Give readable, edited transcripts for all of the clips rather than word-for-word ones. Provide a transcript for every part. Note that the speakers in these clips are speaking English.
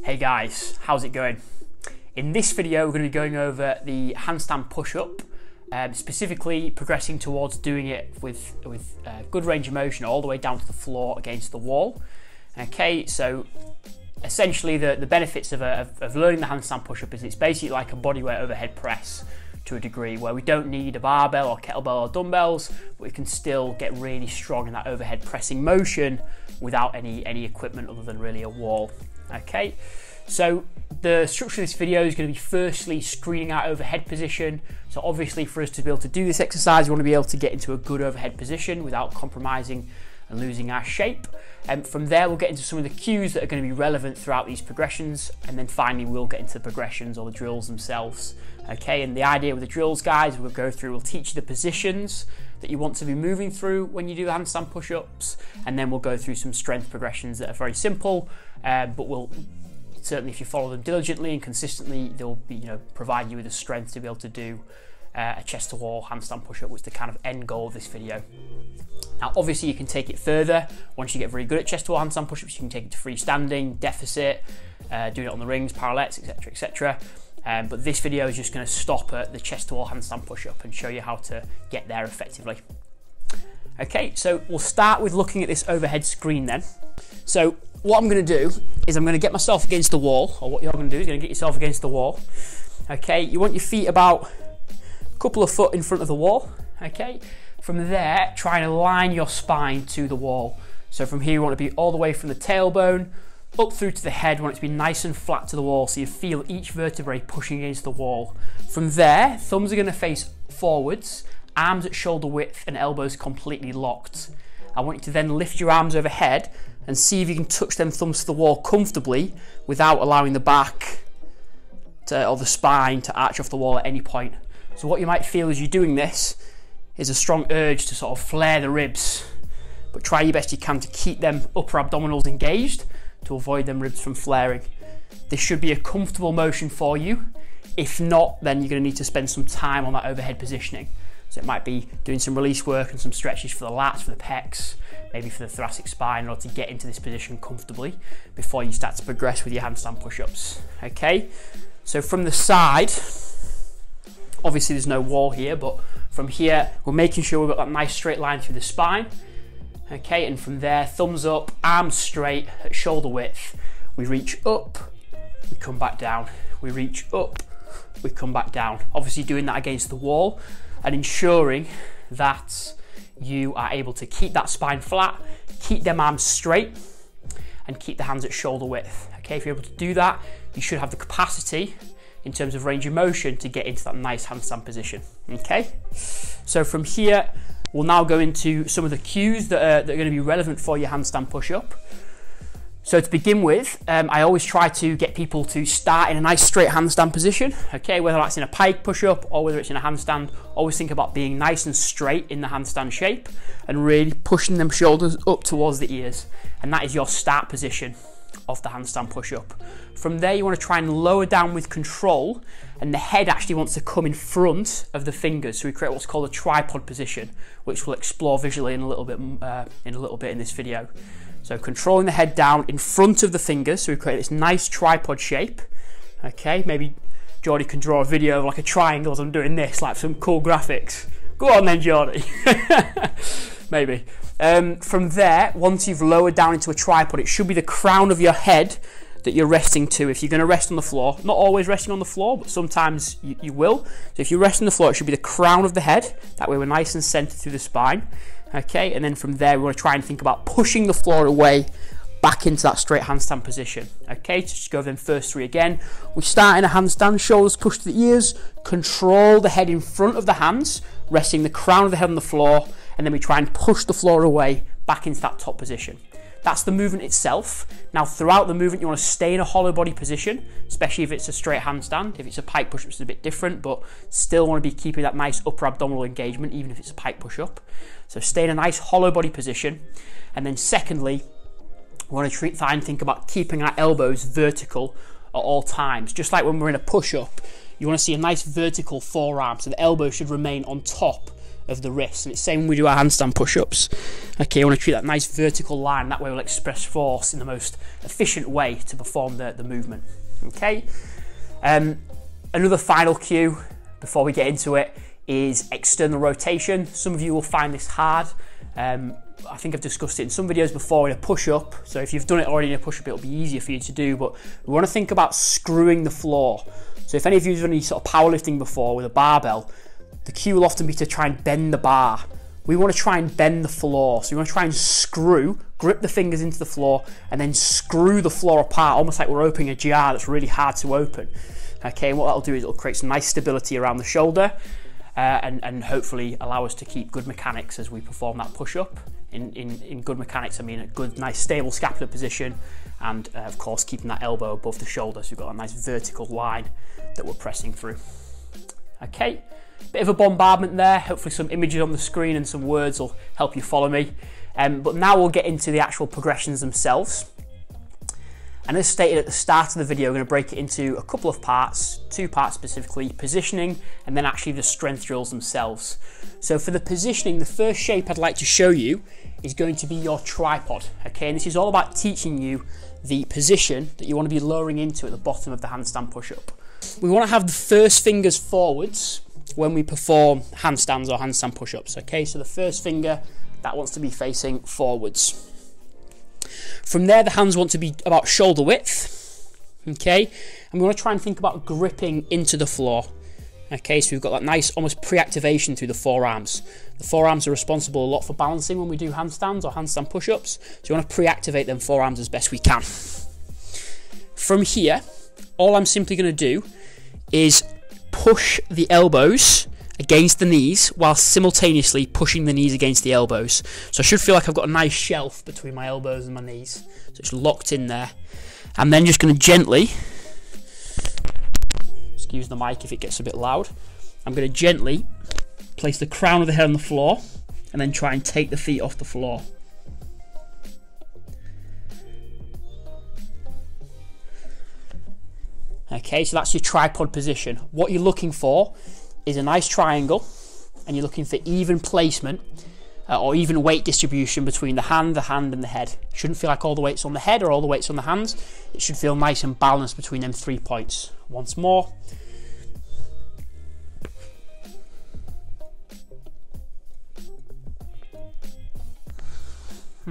Hey guys, how's it going? In this video we're going to be going over the handstand push-up, specifically progressing towards doing it with good range of motion all the way down to the floor against the wall. Okay, so essentially the benefits of learning the handstand push-up is it's basically like a bodyweight overhead press to a degree, where we don't need a barbell or kettlebell or dumbbells, but we can still get really strong in that overhead pressing motion without any equipment other than really a wall. Okay, so the structure of this video is going to be firstly screening our overhead position. So obviously for us to be able to do this exercise, we want to be able to get into a good overhead position without compromising and losing our shape. And from there we'll get into some of the cues that are going to be relevant throughout these progressions, and then finally we'll get into the progressions or the drills themselves. Okay, and the idea with the drills, guys, we'll teach you the positions that you want to be moving through when you do the handstand push-ups, and then we'll go through some strength progressions that are very simple, but we'll certainly, if you follow them diligently and consistently, they'll be, provide you with the strength to be able to do a chest to wall handstand push-up, which is the kind of end goal of this video. Now obviously you can take it further. Once you get very good at chest to wall handstand push-ups, you can take it to freestanding, deficit, doing it on the rings, parallettes, etc, etc. But this video is just going to stop at the chest to wall handstand push-up and show you how to get there effectively. Okay, so we'll start with looking at this overhead screen then. So what I'm going to do is I'm going to get myself against the wall, or what you're going to do is going to get yourself against the wall. Okay, you want your feet about a couple of foot in front of the wall. Okay, from there try and align your spine to the wall. So from here you want to be all the way from the tailbone up through to the head. You want it to be nice and flat to the wall, so you feel each vertebrae pushing against the wall. From there, thumbs are going to face forwards, arms at shoulder width and elbows completely locked. I want you to then lift your arms overhead and see if you can touch them thumbs to the wall comfortably without allowing the back or the spine to arch off the wall at any point. So what you might feel as you're doing this is a strong urge to sort of flare the ribs, but try your best you can to keep them upper abdominals engaged to avoid them ribs from flaring. This should be a comfortable motion for you. If not, then you're going to need to spend some time on that overhead positioning. So it might be doing some release work and some stretches for the lats, for the pecs, maybe for the thoracic spine, in order to get into this position comfortably before you start to progress with your handstand push-ups. Okay, so from the side, obviously there's no wall here, but from here we're making sure we've got that nice straight line through the spine. Okay, and from there, thumbs up, arms straight at shoulder width. We reach up, we come back down. We reach up, we come back down. Obviously doing that against the wall and ensuring that you are able to keep that spine flat, keep them arms straight, and keep the hands at shoulder width. Okay, if you're able to do that, you should have the capacity in terms of range of motion to get into that nice handstand position. Okay, so from here, we'll now go into some of the cues that are going to be relevant for your handstand push-up. So to begin with, I always try to get people to start in a nice straight handstand position. Okay, whether that's in a pike push-up or whether it's in a handstand, always think about being nice and straight in the handstand shape and really pushing them shoulders up towards the ears. And that is your start position of the handstand push-up. From there, you want to try and lower down with control, and the head actually wants to come in front of the fingers. So we create what's called a tripod position, which we'll explore visually in a little bit in this video. So controlling the head down in front of the fingers, so we create this nice tripod shape. Okay, maybe Geordie can draw a video of like a triangle as I'm doing this, like some cool graphics. Go on then, Geordie. Maybe. From there, once you've lowered down into a tripod, it should be the crown of your head that you're resting to. If you're going to rest on the floor, not always resting on the floor, but sometimes you will. So if you rest on the floor, it should be the crown of the head. That way we're nice and centered through the spine. Okay, and then from there, we want to try and think about pushing the floor away back into that straight handstand position. Okay, so just go over them first three again. We start in a handstand, shoulders push to the ears, control the head in front of the hands, resting the crown of the head on the floor, and then we try and push the floor away back into that top position. That's the movement itself. Now throughout the movement you want to stay in a hollow body position, especially if it's a straight handstand. If it's a pike push-up it's a bit different, but still want to be keeping that nice upper abdominal engagement even if it's a pike push-up. So stay in a nice hollow body position. And then secondly, we want to try and think about keeping our elbows vertical at all times. Just like when we're in a push-up, you want to see a nice vertical forearm, so the elbow should remain on top of the wrist. And it's the same when we do our handstand push-ups. Okay, I want to treat that nice vertical line. That way we'll express force in the most efficient way to perform the movement. Okay. Another final cue before we get into it is external rotation. Some of you will find this hard. I think I've discussed it in some videos before in a push-up. So if you've done it already in a push-up, it'll be easier for you to do. But we want to think about screwing the floor. So if any of you have done any sort of powerlifting before with a barbell, the cue will often be to try and bend the bar. We want to try and bend the floor. So we want to try and grip the fingers into the floor and then screw the floor apart, almost like we're opening a jar that's really hard to open. Okay, and what that'll do is it'll create some nice stability around the shoulder and hopefully allow us to keep good mechanics as we perform that push-up. In good mechanics, I mean a good, nice, stable scapular position and, of course, keeping that elbow above the shoulder so we've got a nice vertical line that we're pressing through. Okay, bit of a bombardment there. Hopefully some images on the screen and some words will help you follow me. But now we'll get into the actual progressions themselves. And as stated at the start of the video, we're going to break it into a couple of parts, 2 parts specifically, positioning and then actually the strength drills themselves. So for the positioning, the first shape I'd like to show you is going to be your tripod. Okay, and this is all about teaching you the position that you want to be lowering into at the bottom of the handstand push-up. We want to have the first fingers forwards when we perform handstands or handstand push-ups. Okay, so the first finger, that wants to be facing forwards. From there, the hands want to be about shoulder width, okay? And we want to try and think about gripping into the floor, okay? So we've got that nice, almost pre-activation through the forearms. The forearms are responsible a lot for balancing when we do handstands or handstand push-ups, so you want to pre-activate them forearms as best we can. From here, all I'm simply going to do is push the elbows against the knees while simultaneously pushing the knees against the elbows. So I should feel like I've got a nice shelf between my elbows and my knees. So it's locked in there. I'm then just going to gently, excuse the mic if it gets a bit loud, I'm going to gently place the crown of the head on the floor and then try and take the feet off the floor. Okay, so that's your tripod position. What you're looking for is a nice triangle, and you're looking for even placement or even weight distribution between the hand and the head. It shouldn't feel like all the weight's on the head or all the weight's on the hands. It should feel nice and balanced between them 3 points. Once more.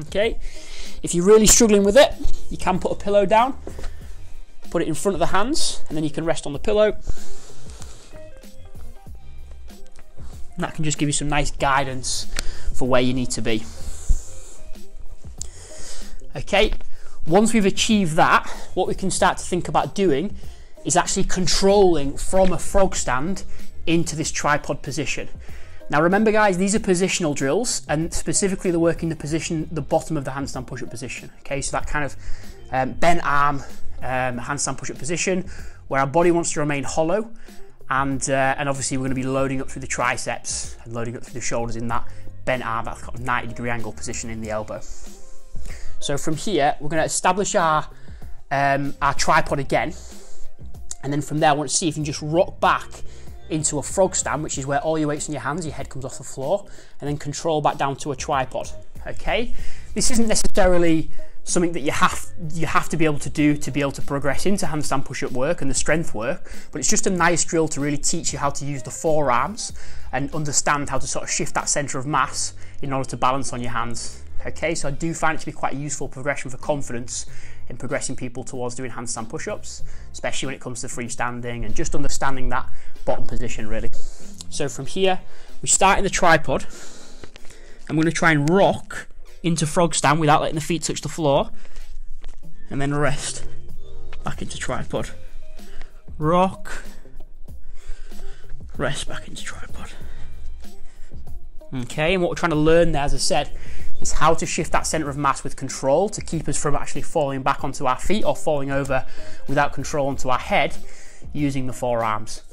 Okay, if you're really struggling with it, you can put a pillow down, put it in front of the hands, and then you can rest on the pillow. And that can just give you some nice guidance for where you need to be. Okay, once we've achieved that, what we can start to think about doing is actually controlling from a frog stand into this tripod position. Now remember guys, these are positional drills, and specifically they're working the position, the bottom of the handstand push-up position. Okay, so that kind of bent arm handstand push-up position where our body wants to remain hollow. And obviously we're going to be loading up through the triceps and loading up through the shoulders in that bent arm, that kind of 90-degree angle position in the elbow. So from here, we're going to establish our tripod again. And then from there, I want to see if you can just rock back into a frog stand, which is where all your weight's in your hands, your head comes off the floor, and then control back down to a tripod. Okay? This isn't necessarily something that you have to be able to do to be able to progress into handstand push-up work and the strength work, but it's just a nice drill to really teach you how to use the forearms and understand how to sort of shift that center of mass in order to balance on your hands. Okay, so I do find it to be quite a useful progression for confidence in progressing people towards doing handstand push-ups, especially when it comes to freestanding and just understanding that bottom position really. So from here, we start in the tripod. I'm going to try and rock into frog stand without letting the feet touch the floor, and then rest back into tripod. Rock, rest back into tripod. Okay, and what we're trying to learn there, as I said, is how to shift that center of mass with control to keep us from actually falling back onto our feet or falling over without control onto our head using the forearms.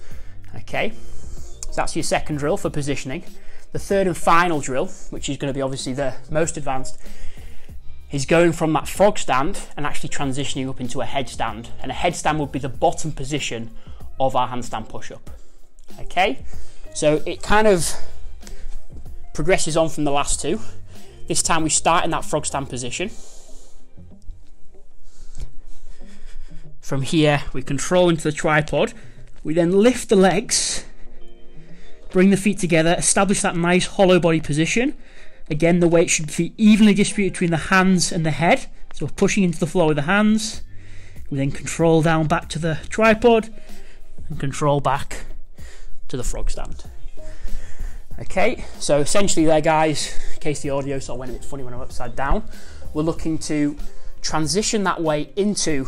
Okay, so that's your second drill for positioning. The third and final drill, which is going to be obviously the most advanced, is going from that frog stand and actually transitioning up into a headstand. And a headstand would be the bottom position of our handstand push-up. Okay, so it kind of progresses on from the last two. This time we start in that frog stand position. From here, we control into the tripod. We then lift the legs, bring the feet together, establish that nice hollow body position. Again, the weight should be evenly distributed between the hands and the head. So we're pushing into the floor with the hands. We then control down back to the tripod and control back to the frog stand. Okay, so essentially there, guys, in case the audio sort of went a bit funny when I'm upside down, we're looking to transition that weight into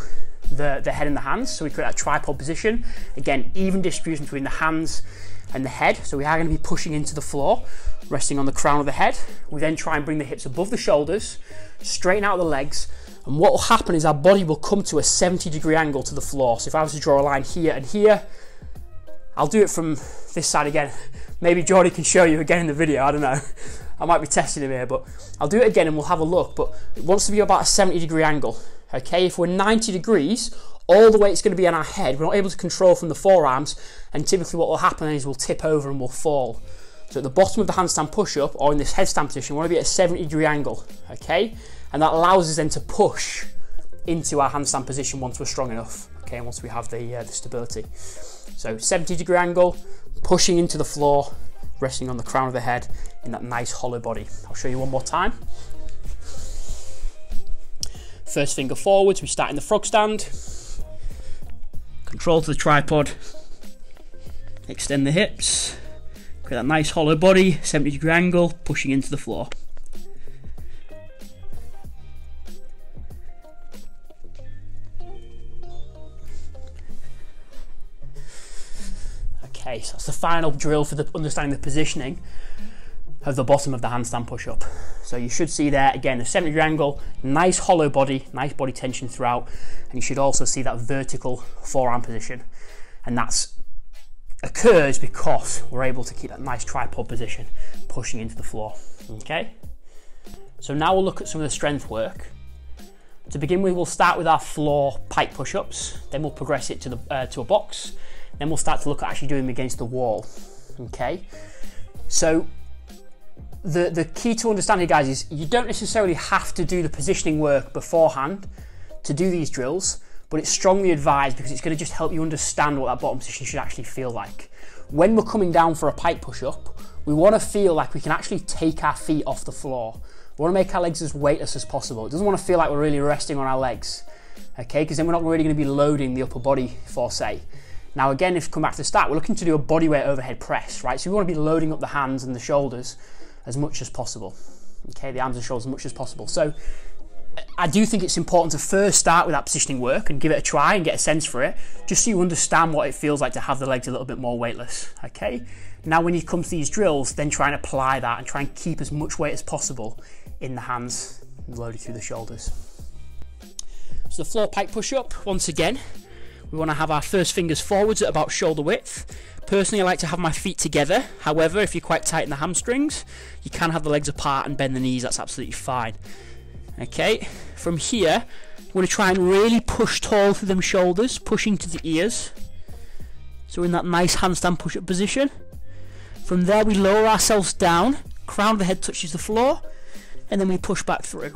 the head and the hands. So we create that tripod position. Again, even distribution between the hands and the head. So we are going to be pushing into the floor, resting on the crown of the head. We then try and bring the hips above the shoulders, straighten out the legs, and what will happen is our body will come to a 70-degree angle to the floor. So if I was to draw a line here and here, I'll do it from this side again. Maybe Jordy can show you again in the video, I don't know. I might be testing him here, but I'll do it again and we'll have a look. But it wants to be about a 70-degree angle. Okay, if we're 90 degrees, all the weight's going to be on our head. We're not able to control from the forearms, and typically what will happen is we'll tip over and we'll fall. So at the bottom of the handstand push-up, or in this headstand position, we want to be at a 70-degree angle, okay? And that allows us then to push into our handstand position once we're strong enough, okay, and once we have the stability. So 70-degree angle, pushing into the floor, resting on the crown of the head in that nice hollow body. I'll show you one more time. First finger forwards, we start in the frog stand. Control to the tripod. Extend the hips. Create that nice hollow body, 70-degree angle, pushing into the floor. Okay, so that's the final drill for understanding the positioning of the bottom of the handstand push-up. So you should see there, again, the 70-degree angle, nice hollow body, nice body tension throughout, and you should also see that vertical forearm position. And that occurs because we're able to keep that nice tripod position, pushing into the floor, okay? So now we'll look at some of the strength work. To begin with, we'll start with our floor pike push-ups, then we'll progress it to a box, then we'll start to look at actually doing them against the wall, okay? So the key to understand here, guys, is you don't necessarily have to do the positioning work beforehand to do these drills, but it's strongly advised because it's going to just help you understand what that bottom position should actually feel like. When we're coming down for a pike push-up, we want to feel like we can actually take our feet off the floor. We want to make our legs as weightless as possible. It doesn't want to feel like we're really resting on our legs, okay? Because then we're not really going to be loading the upper body for, say. Now again, if we come back to the start, we're looking to do a bodyweight overhead press, right? So we want to be loading up the hands and the shoulders as much as possible, okay? The arms and shoulders as much as possible. So I do think it's important to first start with that positioning work and give it a try and get a sense for it, just so you understand what it feels like to have the legs a little bit more weightless, okay? Now when you come to these drills, then try and apply that and try and keep as much weight as possible in the hands and loaded through the shoulders. So the floor pike push-up, once again, we want to have our first fingers forwards at about shoulder width. Personally, I like to have my feet together. However, if you're quite tight in the hamstrings, you can have the legs apart and bend the knees, that's absolutely fine. Okay, from here, we're going to try and really push tall through them shoulders, pushing to the ears. So in that nice handstand push-up position. From there, we lower ourselves down, crown of the head touches the floor, and then we push back through.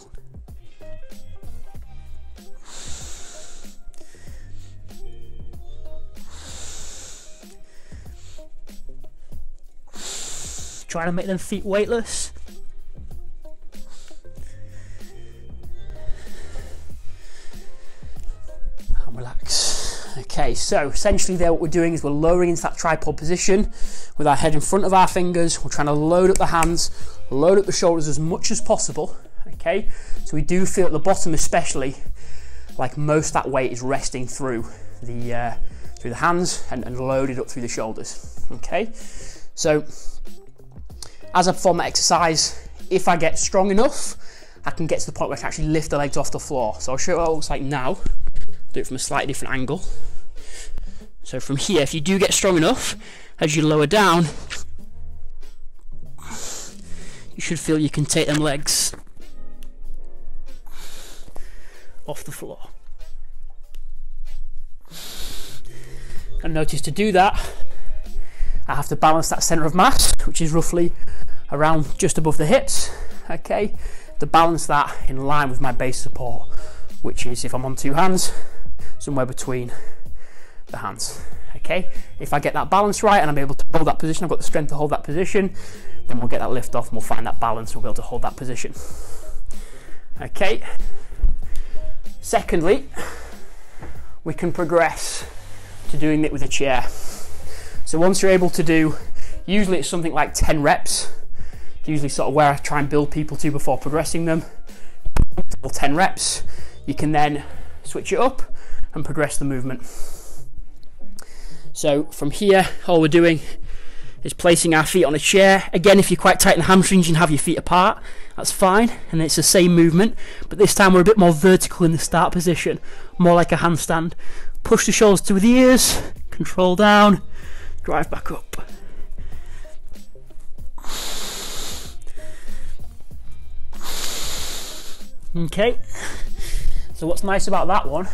Trying to make them feet weightless. And relax. Okay, so essentially there what we're doing is we're lowering into that tripod position with our head in front of our fingers. We're trying to load up the hands, load up the shoulders as much as possible. Okay, so we do feel at the bottom especially like most of that weight is resting through the hands and loaded up through the shoulders. Okay, so as I perform that exercise, if I get strong enough, I can get to the point where I can actually lift the legs off the floor. So I'll show you what it looks like now. Do it from a slightly different angle. So from here, if you do get strong enough, as you lower down, you should feel you can take them legs off the floor. And notice to do that, I have to balance that centre of mass, which is roughly around just above the hips, okay, to balance that in line with my base support, which is, if I'm on two hands, somewhere between the hands. Okay, if I get that balance right and I'm able to hold that position, I've got the strength to hold that position, then we'll get that lift off and we'll find that balance and we'll be able to hold that position. Okay, secondly, we can progress to doing it with a chair. So once you're able to do, usually it's something like 10 reps, usually sort of where I try and build people to before progressing them, 10 reps, you can then switch it up and progress the movement. So from here, all we're doing is placing our feet on a chair. Again, if you're quite tight in the hamstrings, you can have your feet apart. That's fine, and it's the same movement, but this time we're a bit more vertical in the start position, more like a handstand. Push the shoulders to the ears, control down, drive back up. Okay, so what's nice about that one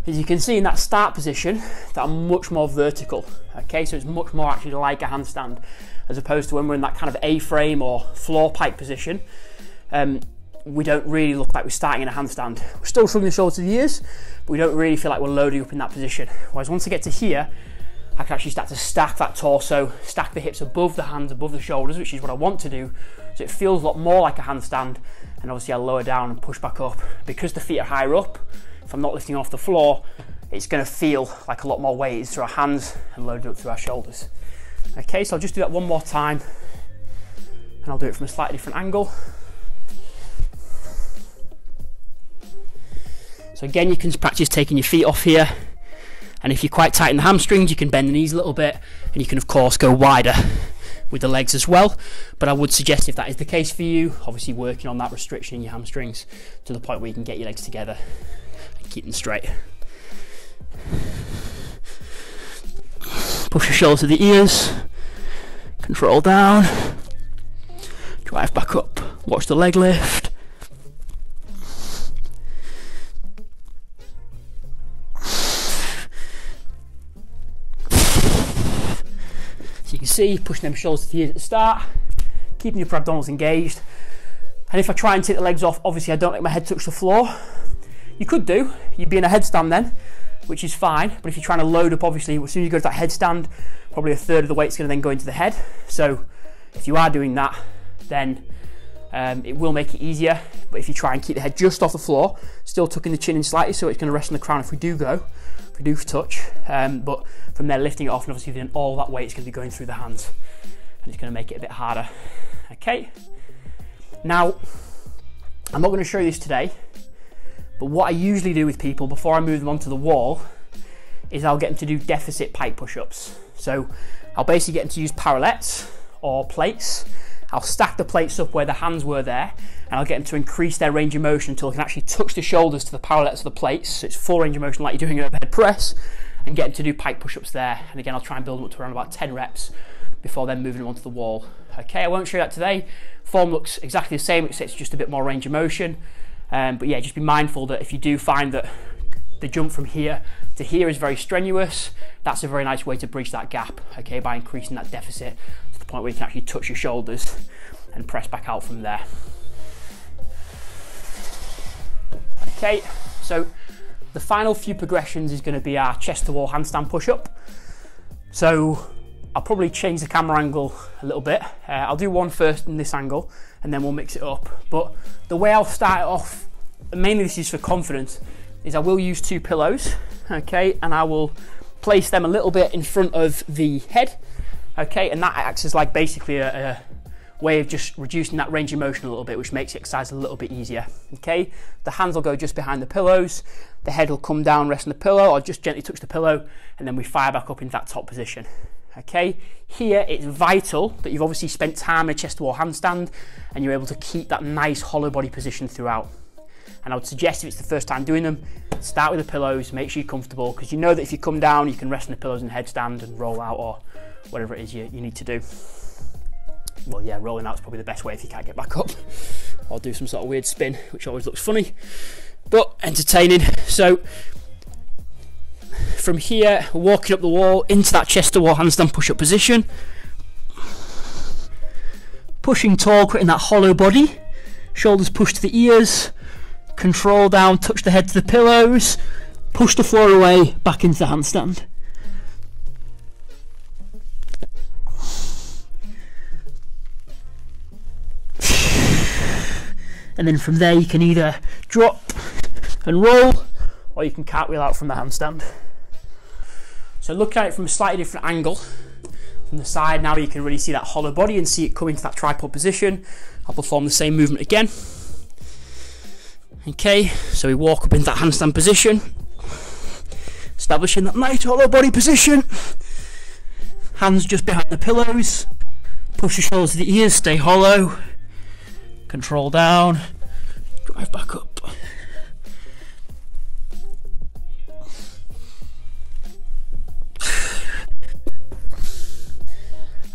is you can see in that start position that I'm much more vertical. Okay, so it's much more actually like a handstand, as opposed to when we're in that kind of A-frame or floor pike position. We don't really look like we're starting in a handstand. We're still shrugging the shoulders to the ears, but we don't really feel like we're loading up in that position. Whereas once I get to here, I can actually start to stack that torso, stack the hips above the hands, above the shoulders, which is what I want to do. So it feels a lot more like a handstand, and obviously I'll lower down and push back up. Because the feet are higher up, if I'm not lifting off the floor, it's going to feel like a lot more weight is through our hands and loaded up through our shoulders. Okay, so I'll just do that one more time, and I'll do it from a slightly different angle. So again, you can practice taking your feet off here, and if you're quite tight in the hamstrings, you can bend the knees a little bit, and you can of course go wider with the legs as well. But I would suggest, if that is the case for you, obviously working on that restriction in your hamstrings to the point where you can get your legs together and keep them straight. Push your shoulders to the ears, control down, drive back up, watch the leg lift. So you can see, pushing them shoulders to the ears at the start, keeping your abdominals engaged. And if I try and take the legs off, obviously I don't let my head touch the floor. You could do, you'd be in a headstand then, which is fine, but if you're trying to load up, obviously as soon as you go to that headstand, probably a third of the weight's going to then go into the head. So if you are doing that, then it will make it easier. But if you try and keep the head just off the floor, still tucking the chin in slightly so it's going to rest on the crown if we do touch, but from there lifting it off, and obviously then all that weight is going to be going through the hands, and it's going to make it a bit harder. Okay, now I'm not going to show you this today, but what I usually do with people before I move them onto the wall is I'll get them to do deficit pike push-ups. So I'll basically get them to use parallettes or plates. I'll stack the plates up where the hands were there, and I'll get them to increase their range of motion until they can actually touch the shoulders to the parallettes of the plates. So it's full range of motion like you're doing an overhead press, and get them to do pike push-ups there. And again, I'll try and build them up to around about 10 reps before then moving them onto the wall. Okay, I won't show you that today. Form looks exactly the same, except it's just a bit more range of motion. But yeah, just be mindful that if you do find that the jump from here to here is very strenuous, that's a very nice way to bridge that gap, okay, by increasing that deficit to the point where you can actually touch your shoulders and press back out from there. Okay, so the final few progressions is going to be our chest to wall handstand push-up. So I'll probably change the camera angle a little bit. I'll do one first in this angle, and then we'll mix it up. But the way I'll start it off, mainly this is for confidence, is I will use two pillows, okay, and I will place them a little bit in front of the head, okay, and that acts as like basically a way of just reducing that range of motion a little bit, which makes the exercise a little bit easier. Okay, the hands will go just behind the pillows, the head will come down, rest on the pillow, or just gently touch the pillow, and then we fire back up into that top position. Okay, here it's vital that you've obviously spent time in a chest to wall handstand and you're able to keep that nice hollow body position throughout. And I would suggest, if it's the first time doing them, start with the pillows, make sure you're comfortable, because you know that if you come down, you can rest on the pillows and headstand and roll out, or whatever it is you need to do. Well, yeah, rolling out is probably the best way if you can't get back up, or do some sort of weird spin, which always looks funny, but entertaining. So from here, walking up the wall into that chest to wall handstand push-up position. pushing tall, creating that hollow body, shoulders push to the ears, control down, touch the head to the pillows, push the floor away, back into the handstand. And then from there you can either drop and roll, or you can cartwheel out from the handstand. So looking at it from a slightly different angle, from the side now you can really see that hollow body and see it come into that tripod position. I'll perform the same movement again. Okay, so we walk up into that handstand position, establishing that nice hollow body position. Hands just behind the pillows, push the shoulders to the ears, stay hollow, control down, drive back up.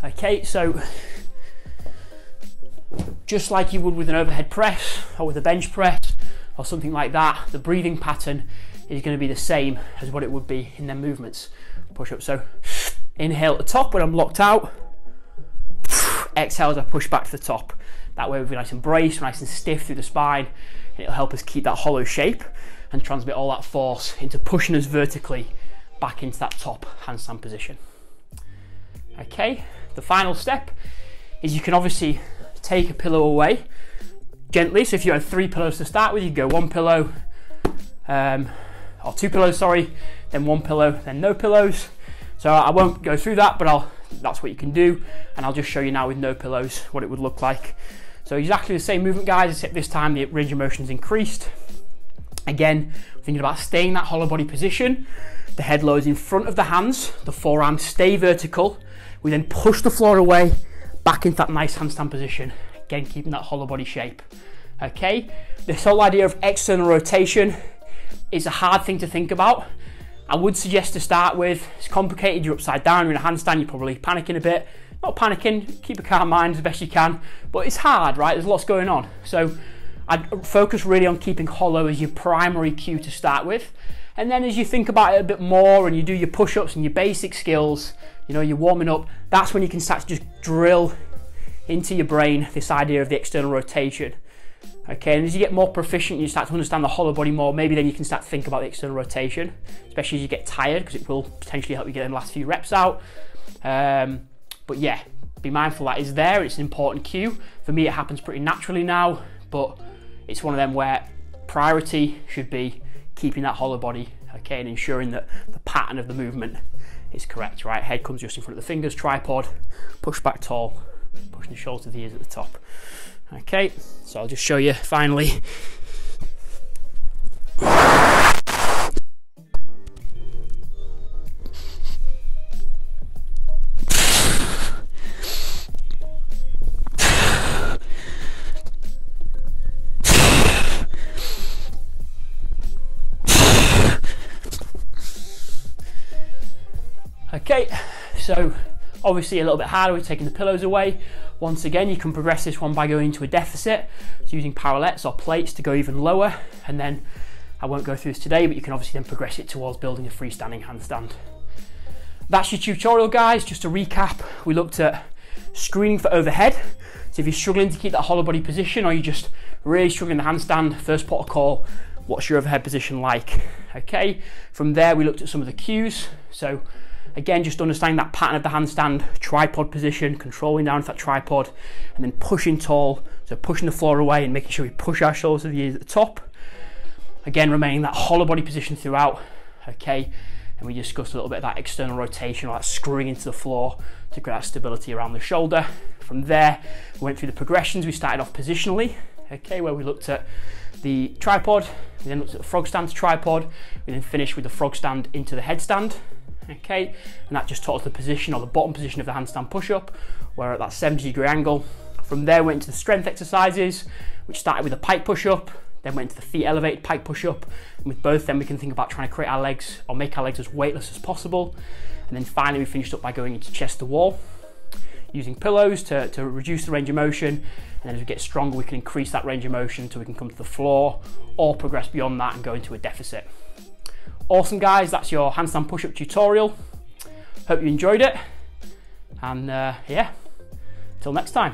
Okay, so just like you would with an overhead press or with a bench press or something like that, the breathing pattern is going to be the same as what it would be in them movements. Push up, so inhale at the top when I'm locked out, exhale as I push back to the top. That way we'll be nice and braced, nice and stiff through the spine, and it'll help us keep that hollow shape and transmit all that force into pushing us vertically back into that top handstand position. Okay, the final step is you can obviously take a pillow away gently. So if you had 3 pillows to start with, you go 1 pillow, or 2 pillows, sorry, then 1 pillow, then no pillows. So I won't go through that, but that's what you can do, and I'll just show you now with no pillows what it would look like. So exactly the same movement, guys, except this time the range of motion is increased. Again, thinking about staying in that hollow body position. The head lowers in front of the hands, the forearms stay vertical. We then push the floor away, back into that nice handstand position. Again, keeping that hollow body shape. Okay, this whole idea of external rotation is a hard thing to think about. I would suggest to start with, it's complicated, you're upside down, you're in a handstand, you're probably panicking a bit. Not panicking, keep a calm mind as best you can, but it's hard, right? There's lots going on. So I'd focus really on keeping hollow as your primary cue to start with. And then as you think about it a bit more and you do your push-ups and your basic skills, you know, you're warming up, that's when you can start to just drill into your brain this idea of the external rotation. Okay, and as you get more proficient, you start to understand the hollow body more, maybe then you can start to think about the external rotation, especially as you get tired, because it will potentially help you get the last few reps out. But yeah, be mindful that is there, it's an important cue. For me, it happens pretty naturally now, but it's one of them where priority should be keeping that hollow body, okay, and ensuring that the pattern of the movement is correct, right? Head comes just in front of the fingers, tripod, push back tall, pushing the shoulders to the ears at the top. Okay, so I'll just show you finally. Okay, so obviously a little bit harder with taking the pillows away. Once again, you can progress this one by going into a deficit, so using parallettes or plates to go even lower, and then I won't go through this today, but you can obviously then progress it towards building a freestanding handstand. That's your tutorial, guys. Just to recap, we looked at screening for overhead. So if you're struggling to keep that hollow body position, or you're just really struggling the handstand, first port of call, what's your overhead position like? Okay, from there we looked at some of the cues. So again, just understanding that pattern of the handstand, tripod position, controlling down to that tripod, and then pushing tall, so pushing the floor away and making sure we push our shoulders to the ears at the top. Again, remaining that hollow body position throughout, okay? And we discussed a little bit of that external rotation, or that screwing into the floor to create that stability around the shoulder. From there, we went through the progressions. We started off positionally, okay, where we looked at the tripod, we then looked at the frog stand to tripod, we then finished with the frog stand into the headstand. Okay, and that just taught us the position, or the bottom position of the handstand push-up, where at that 70-degree angle. From there, went into the strength exercises, which started with a pike push-up, then went into the feet elevated pike push-up, and with both them we can think about trying to create our legs, or make our legs as weightless as possible. And then finally we finished up by going into chest to wall, using pillows to reduce the range of motion, and then as we get stronger we can increase that range of motion until we can come to the floor, or progress beyond that and go into a deficit. Awesome, guys, that's your handstand push-up tutorial. Hope you enjoyed it, and yeah, till next time.